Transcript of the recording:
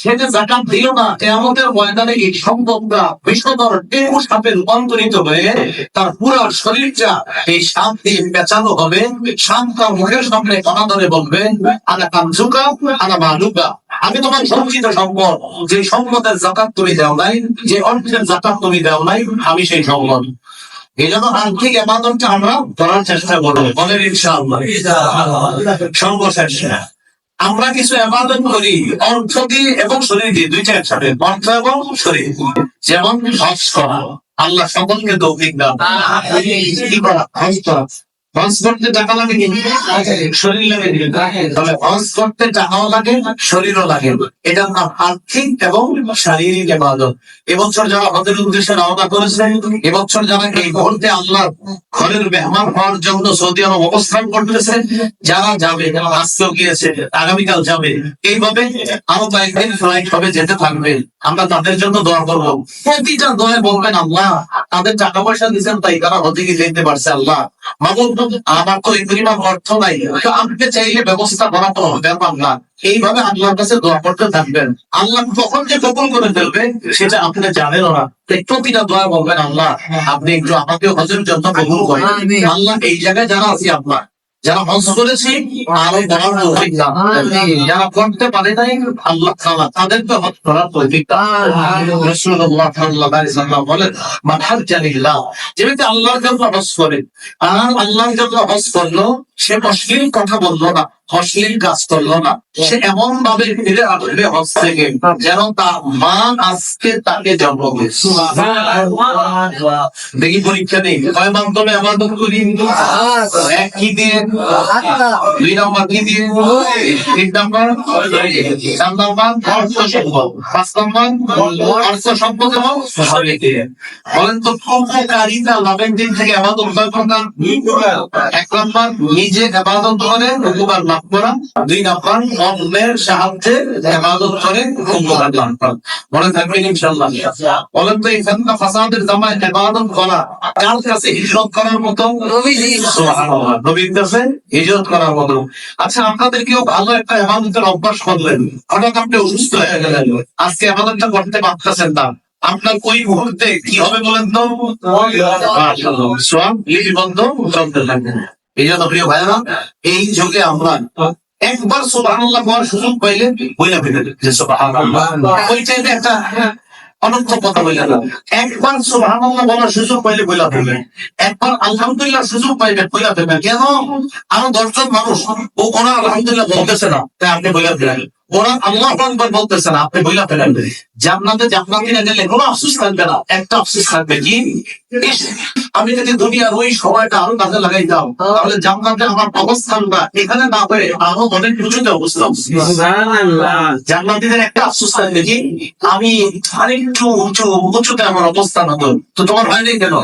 সে যে জাকাত দিল না, কিয়ামতের ময়দানে এই সম্পদটা বিষধর ডেঙ্গু সাপে রূপান্তরিত হয়ে তার পুরো শরীরটা এই সাপ দিয়ে পেঁচানো হবে। সাপ তার মুখের সামনে কণা ধরে বলবে, আনা কামজুকা আনা মালুকা, আমি তোমার সঞ্চিত সম্পদ, যে সম্পদের জাকাত তুমি দাও নাই, যে অর্থের জাকাত তুমি দাও নাই, আমি সেই সম্পদ। এই জন্য আর্থিক ইবাদতটা আমরা করার চেষ্টা করবো, বলেন ইনশাআল্লাহ। সর্বশেষ আমরা কিছু ইবাদত করি অর্থ দিয়ে এবং শরীর দিয়ে, দুইটা একসাথে, অর্থ এবং শরীর। যেমন হজ করা, আল্লাহ সকলকে তৌফিক দান। কি করা? হজ করা। হজ করতে টাকা লাগে কি? শরীর লাগে। তবে হজ করতে টাকাও লাগে, শরীরও লাগে। এটার নাম আর্থিক এবং শারীরিক ইবাদত। এবছর যারা হজের উদ্দেশ্যে রওনা করেছেন, এবছর যারা এই মুহূর্তে আল্লাহ ঘরের মেহমান হওয়ার জন্য সৌদি আরব অবস্থান করতেছে, যারা যাবে, আজকেও গিয়েছে, আগামীকাল যাবে, এইভাবে আরো কয়েকদিন ফ্লাইট হবে, যেতে থাকবে, আমরা তাদের জন্য দোয়া করবো। প্রতিটা দোয়া বলবেন, আল্লাহ তাদের টাকা পয়সা দিচ্ছেন তাই তারা হজে গিয়ে যেতে পারছে, আল্লাহ আমার তো এই পরিমাণ অর্থ নাই, তো আপনি চাইলে ব্যবস্থা করা তো ব্যাপার না। এইভাবে আল্লাহর কাছে দোয়া করতে থাকবেন। আল্লাহ কখন যে কবুল করে ফেলবে সেটা আপনি জানেন না। প্রতিটা দোয়া বলবেন, আল্লাহ আপনি একটু আমাকে হজের জন্য কবুল করেন। আল্লাহ এই জায়গায় যারা আছি, আপনার যারা হজ করেছি আরো বড় তৌফিক দান, যারা করতে পারে নাই আল্লাহ তাআলা তাদেরকে হজ করার তৌফিক দান। রাসূলুল্লাহ সাল্লাল্লাহু আলাইহি ওয়াসাল্লাম বলেন, মান হাজ্জা লিল্লাহ, যে ব্যক্তি আল্লাহর জন্য হজ করে, আর আল্লাহর জন্য হজ করলো, সে অশ্লীল কথা বললো না, অশ্লীল কাজ করলো না, সে এমন ভাবে ফিরে আসবে হজ থেকে যেন তার মা আজকে তাকে জন্ম দিয়েছে। দেখি পরীক্ষা নেই, কয় মাধ্যমে ইবাদত করি? এক কি দিয়ে? দুই নম্বর কি দিয়ে? তিন নম্বর, চার নম্বর অর্থ সম্পদ, পাঁচ নম্বর অর্থ সম্পদ এবং শরীর দিয়ে। বলেন তো উপকারিতা লাভের দিন থেকে ইবাদত কয় প্রকার? এক নম্বর নিজে ইবাদত করে উপকার লাভ করা, দুই নম্বর অন্যের সাহায্যে ইবাদত করে উপকার লাভ করা। মনে থাকবেন ইনশাআল্লাহ। বলেন তো এই ফিতনা ফাসাদের জামায় ইবাদত করা কার কাছে হিজরত করার মতো? সুবহানাল্লাহ, নবীর কাছে হিজরত করার মতো। আচ্ছা, আপনাদের কেউ ভালো একটা ইবাদতের অভ্যাস করলেন, হঠাৎ আপনি অসুস্থ হয়ে গেলেন, আজকে ইবাদতটা করতে পারতেছেন না, আপনার ওই মুহূর্তে কি হবে বলেন তো? মাশাআল্লাহ, সওয়াব লিপিবদ্ধ চলতে থাকবে। এই জন্য প্রিয় ভাইরা, এই যুগে আমরা একবার সুবহানাল্লাহ বলার সুযোগ পাইলে বইলা ফেলে যে সুবহানাল্লাহ, ওই চাইতে একটা অনর্থ কথা বইলা না। একবার সুবহানাল্লাহ বলার সুযোগ পাইলে বইলা ফেলবেন, একবার আলহামদুলিল্লাহ সুযোগ পাইলে বইলা ফেলবেন। কেন? আরো 10 জন মানুষ ওরা আলহামদুলিল্লাহ বলতেছে না, তাই আপনি বইলা ফেলেন। ওরা আল্লাহু আকবার বলতেছে না, আপনি বইলা ফেলেন। জান্নাতিরা গেলে কোনো আফসোস থাকবে না, একটা আফসোস থাকবে, কি? ইস, আমি যদি দুনিয়ার ওই সময়টা আরো কাজে লাগাই দাও, তাহলে জান্নাতে আমার অবস্থানটা এখানে না হয়ে আরো অনেক উঁচুতে অবস্থান। জান্নাতীদের একটা আফসোস থাকবে, কি? আমি আরেকটু উঁচুতে আমার অবস্থান হতো। তো তোমার হয় নাই কেন?